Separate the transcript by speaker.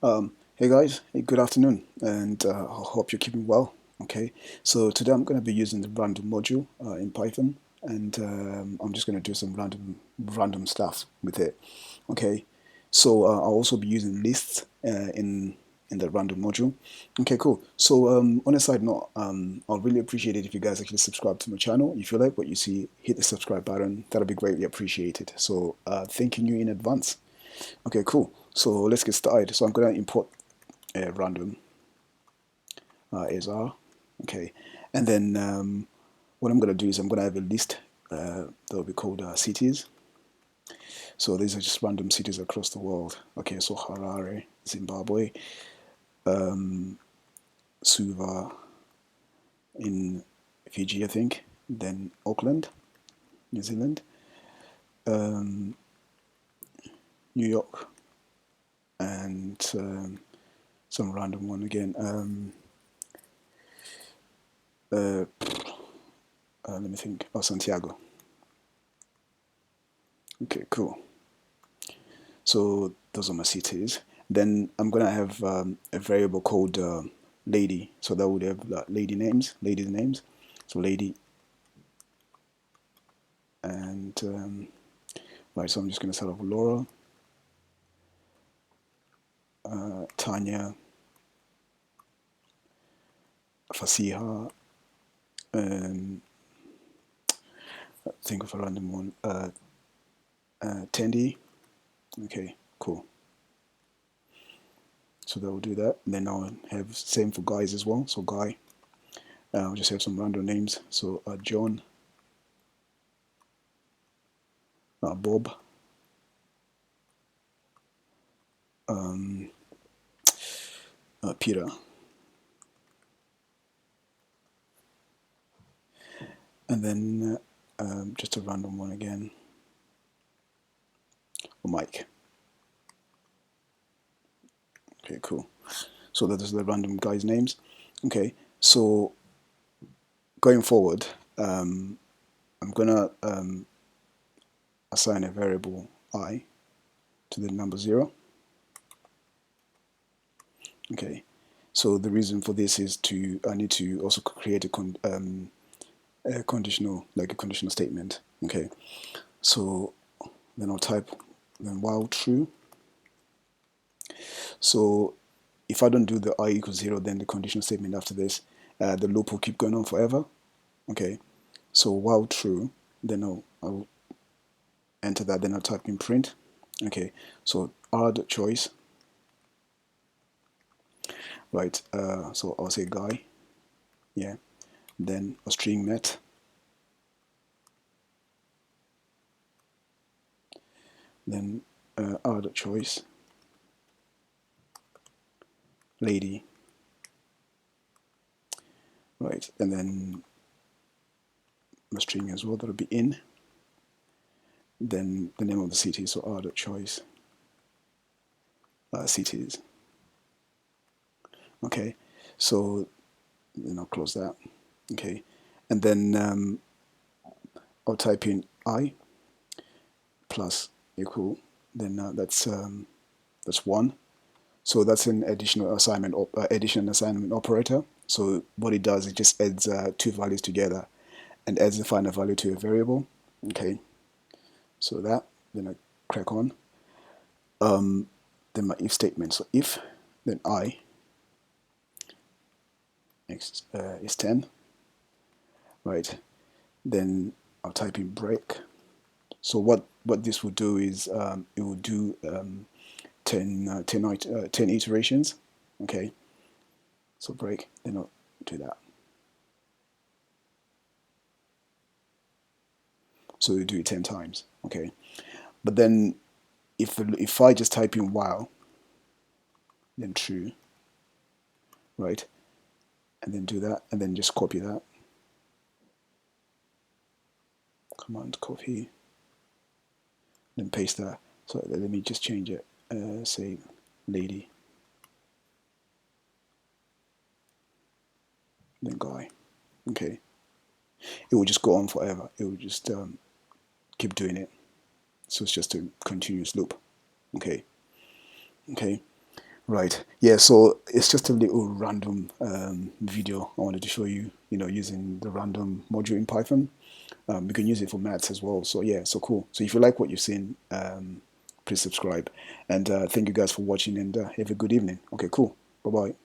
Speaker 1: Hey guys, hey, good afternoon, and I hope you're keeping well. Okay, so today I'm going to be using the random module in Python, and I'm just going to do some random stuff with it. Okay, so I'll also be using lists in the random module. Okay, cool. So on a side note, I'll really appreciate it if you guys actually subscribe to my channel. If you like what you see, hit the subscribe button. That'll be greatly appreciated. So thanking you in advance. Okay, cool. So let's get started. So I'm going to import random is R. Okay, and then what I'm going to do is I'm going to have a list that will be called cities. So these are just random cities across the world. Okay, so Harare, Zimbabwe, Suva in Fiji, I think. Then Auckland, New Zealand, New York, and some random one again. Let me think. Oh, Santiago. Okay, cool. So those are my cities. Then I'm gonna have a variable called lady. So that would have ladies names. So lady, and right. So I'm just gonna start off with Laura, Tanya, Fasiha, um, think of a random one. Tendi. Okay, cool. So that will do that. And then I'll have same for guys as well. So guy, I'll just have some random names. So John, Bob, Peter, and then just a random one again. Mike. Okay, cool. So that is the random guys' names. Okay, so going forward, I'm gonna assign a variable I to the number 0. Okay, so the reason for this is I need to also create a conditional, like a conditional statement. Okay, so then I'll type then while true. So if I don't do the I equals 0, then the conditional statement after this, the loop will keep going on forever. Okay, so while true, then I'll enter that, then I'll type in print. Okay, so r.choice, right, so I'll say guy, yeah, then a string met, then r.choice, lady, right, and then a string as well, that'll be in, then the name of the city, so r.choice, cities. Okay, so then I'll close that. Okay, and then I'll type in I plus equal, then that's 1. So that's an additional assignment operator. So what it does, it just adds two values together and adds the final value to a variable. Okay, so that, then I crack on. Then my if statement. So if, then I is 10, right? Then I'll type in break. So what this will do is it will do 10 iterations. Okay, so break, then I'll do that. So you do it 10 times. Okay, but then if I just type in while, then true, right, and then do that, and then just copy that, command copy, then paste that. So let me just change it, say lady, then guy. Okay, it will just go on forever. It will just keep doing it. So it's just a continuous loop. Okay, okay. Right. Yeah. So it's just a little random video I wanted to show you. Using the random module in Python. You can use it for maths as well. So yeah. So cool. So if you like what you've seen, please subscribe. And thank you guys for watching. And have a good evening. Okay. Cool. Bye bye.